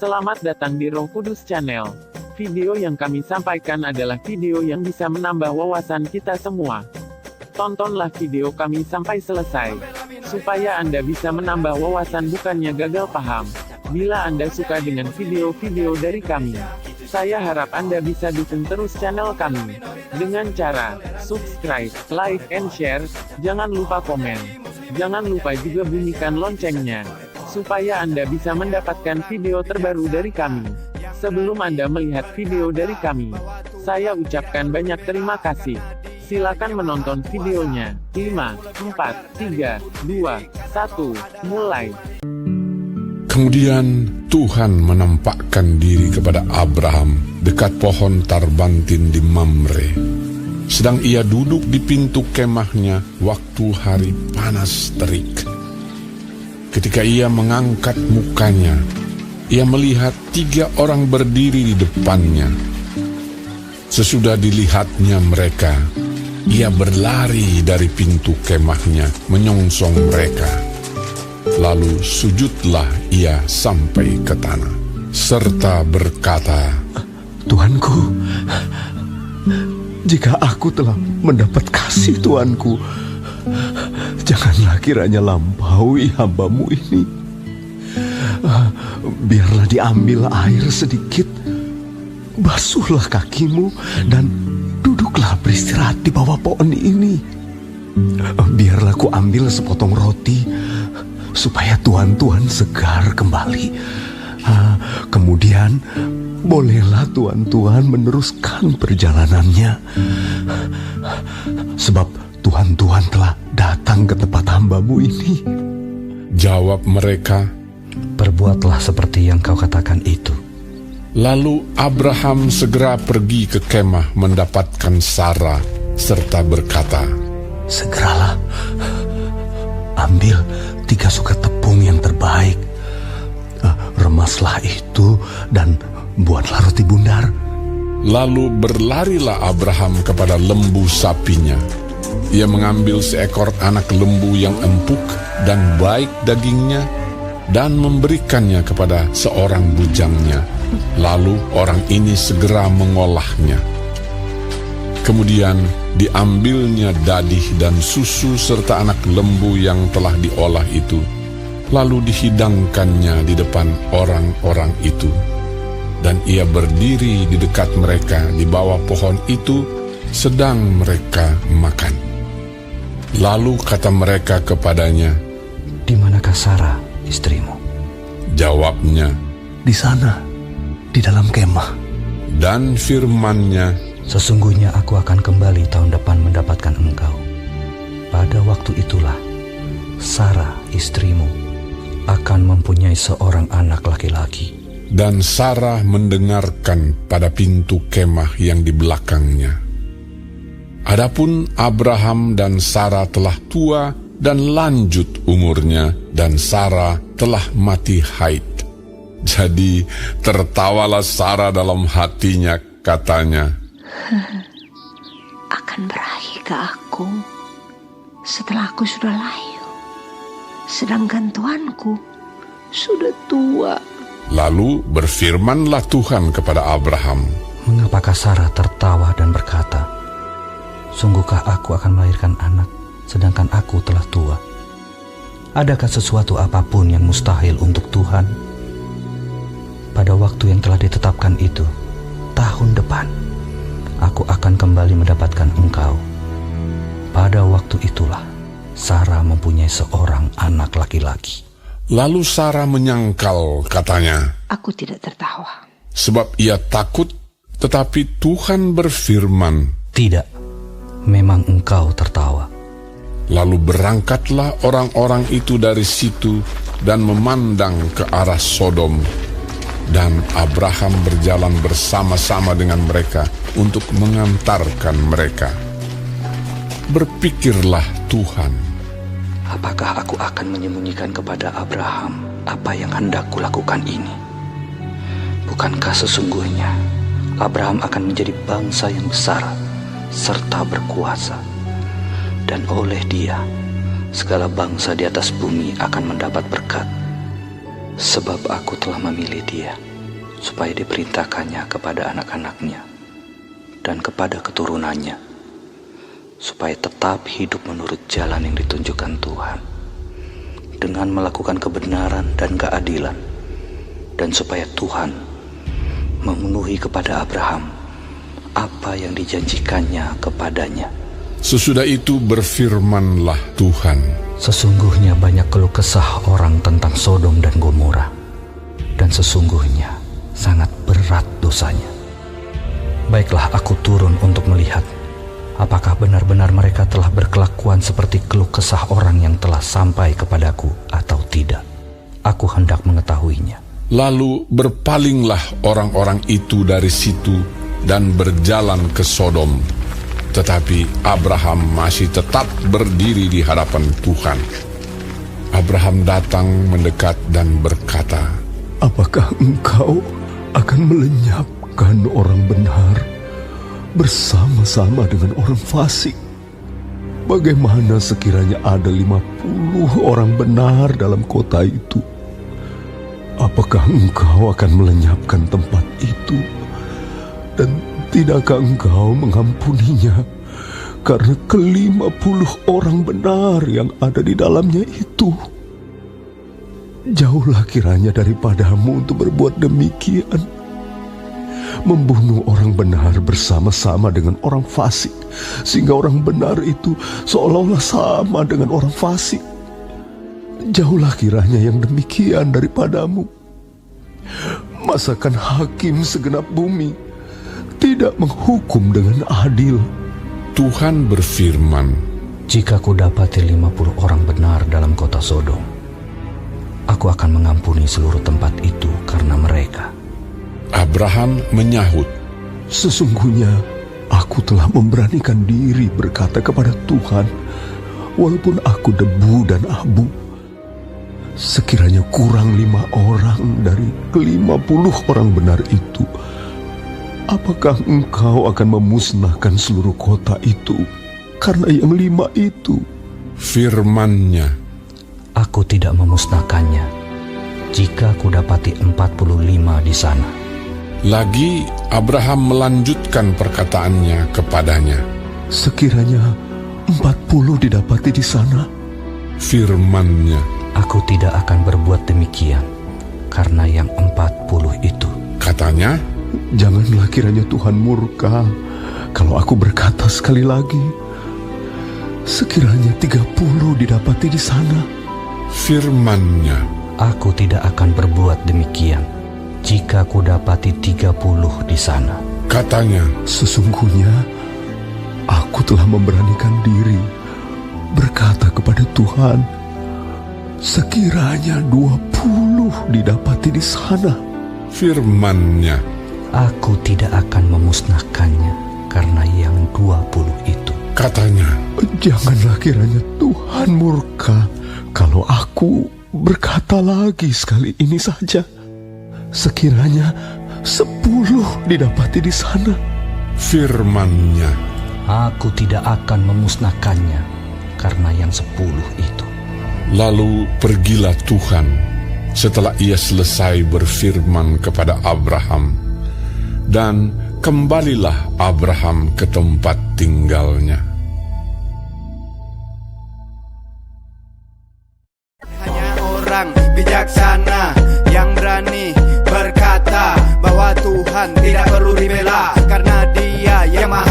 Selamat datang di Roh Kudus Channel. Video yang kami sampaikan adalah video yang bisa menambah wawasan kita semua. Tontonlah video kami sampai selesai, supaya Anda bisa menambah wawasan bukannya gagal paham. Bila Anda suka dengan video-video dari kami, saya harap Anda bisa dukung terus channel kami, dengan cara subscribe, like, and share. Jangan lupa komen. Jangan lupa juga bunyikan loncengnya, supaya Anda bisa mendapatkan video terbaru dari kami. Sebelum Anda melihat video dari kami, saya ucapkan banyak terima kasih. Silakan menonton videonya. 5, 4, 3, 2, 1, mulai. Kemudian Tuhan menampakkan diri kepada Abraham dekat pohon tarbantin di Mamre. Sedang ia duduk di pintu kemahnya waktu hari panas terik. Ketika ia mengangkat mukanya, ia melihat 3 orang berdiri di depannya. Sesudah dilihatnya mereka, ia berlari dari pintu kemahnya menyongsong mereka. Lalu sujudlah ia sampai ke tanah, serta berkata, "Tuanku, jika aku telah mendapat kasih Tuanku, janganlah kiranya lampaui hamba-Mu ini. Biarlah diambil air sedikit, basuhlah kakimu, dan duduklah beristirahat di bawah pohon ini. Biarlah ku ambil sepotong roti, supaya Tuan-Tuan segar kembali. Kemudian bolehlah Tuan-Tuan meneruskan perjalanannya, sebab Tuan-Tuan telah datang ke tempat hamba-Mu ini." Jawab mereka, "Perbuatlah seperti yang kau katakan itu." Lalu Abraham segera pergi ke kemah mendapatkan Sarah, serta berkata, "Segeralah, ambil 3 sukat tepung yang terbaik, remaslah itu dan buatlah roti bundar." Lalu berlarilah Abraham kepada lembu sapinya. Ia mengambil seekor anak lembu yang empuk dan baik dagingnya, dan memberikannya kepada seorang bujangnya. Lalu orang ini segera mengolahnya. Kemudian diambilnya dadih dan susu serta anak lembu yang telah diolah itu, lalu dihidangkannya di depan orang-orang itu. Dan ia berdiri di dekat mereka di bawah pohon itu, sedang mereka makan. Lalu kata mereka kepadanya, "Di manakah Sarah, istrimu?" Jawabnya, "Di sana, di dalam kemah." dan firman-Nya, "Sesungguhnya aku akan kembali tahun depan mendapatkan engkau. Pada waktu itulah, Sarah, istrimu, akan mempunyai seorang anak laki-laki." Dan Sarah mendengarkan pada pintu kemah yang di belakangnya. Adapun Abraham dan Sarah telah tua dan lanjut umurnya, dan Sarah telah mati haid. Jadi tertawalah Sarah dalam hatinya, katanya, "Akan berakhir ke aku setelah aku sudah layu, sedangkan tuanku sudah tua." Lalu berfirmanlah Tuhan kepada Abraham, Mengapakah Sarah tertawa dan berkata, "Sungguhkah aku akan melahirkan anak, sedangkan aku telah tua? Adakah sesuatu apapun yang mustahil untuk Tuhan? Pada waktu yang telah ditetapkan itu, tahun depan, aku akan kembali mendapatkan engkau." Pada waktu itulah, Sarah mempunyai seorang anak laki-laki. Lalu Sarah menyangkal, katanya, Aku tidak tertawa. sebab ia takut, tetapi Tuhan berfirman. "Tidak, memang engkau tertawa." Lalu berangkatlah orang-orang itu dari situ dan memandang ke arah Sodom. Dan Abraham berjalan bersama-sama dengan mereka untuk mengantarkan mereka. Berpikirlah Tuhan, Apakah aku akan menyembunyikan kepada Abraham apa yang hendak kulakukan ini? Bukankah sesungguhnya Abraham akan menjadi bangsa yang besar serta berkuasa, dan oleh dia segala bangsa di atas bumi akan mendapat berkat. Sebab aku telah memilih dia, supaya diperintahkannya kepada anak-anaknya dan kepada keturunannya, supaya tetap hidup menurut jalan yang ditunjukkan Tuhan, dengan melakukan kebenaran dan keadilan, dan supaya Tuhan memenuhi kepada Abraham apa yang dijanjikannya kepadanya. Sesudah itu berfirmanlah Tuhan, Sesungguhnya banyak keluh kesah orang tentang Sodom dan Gomora, dan sesungguhnya sangat berat dosanya. Baiklah, aku turun untuk melihat apakah benar-benar mereka telah berkelakuan seperti keluh kesah orang yang telah sampai kepadaku atau tidak. Aku hendak mengetahuinya. lalu berpalinglah orang-orang itu dari situ dan berjalan ke Sodom. Tetapi Abraham masih tetap berdiri di hadapan Tuhan. Abraham datang mendekat dan berkata, Apakah engkau akan melenyapkan orang benar bersama-sama dengan orang fasik? Bagaimana sekiranya ada 50 orang benar dalam kota itu? Apakah engkau akan melenyapkan tempat itu? Dan tidakkah engkau mengampuninya karena ke-50 orang benar yang ada di dalamnya itu? Jauhlah kiranya daripadamu untuk berbuat demikian, membunuh orang benar bersama-sama dengan orang fasik, sehingga orang benar itu seolah-olah sama dengan orang fasik. Jauhlah kiranya yang demikian daripadamu. Masakan hakim segenap bumi tidak menghukum dengan adil? Tuhan berfirman, Jika ku dapati 50 orang benar dalam kota Sodom, aku akan mengampuni seluruh tempat itu karena mereka. Abraham menyahut, Sesungguhnya aku telah memberanikan diri berkata kepada Tuhan, walaupun aku debu dan abu, sekiranya kurang 5 orang dari ke-50 orang benar itu, apakah engkau akan memusnahkan seluruh kota itu karena yang 5 itu? firman-Nya, Aku tidak memusnahkannya jika ku dapati 45 di sana. Lagi Abraham melanjutkan perkataannya kepadanya, Sekiranya 40 didapati di sana, firman-Nya, Aku tidak akan berbuat demikian karena yang 40 itu. katanya, janganlah kiranya Tuhan murka kalau aku berkata sekali lagi, sekiranya 30 didapati di sana. firman-Nya, Aku tidak akan berbuat demikian jika ku dapati 30 di sana. katanya, Sesungguhnya aku telah memberanikan diri berkata kepada Tuhan, sekiranya 20 didapati di sana. firman-Nya, Aku tidak akan memusnahkannya karena yang 20 itu. katanya, Janganlah kiranya Tuhan murka kalau aku berkata lagi sekali ini saja, sekiranya 10 didapati di sana. firman-Nya, Aku tidak akan memusnahkannya karena yang 10 itu. Lalu pergilah Tuhan setelah ia selesai berfirman kepada Abraham, dan kembalilah Abraham ke tempat tinggalnya. Hanya orang bijaksana yang berani berkata bahwa Tuhan tidak perlu dibela, karena Dia yang maha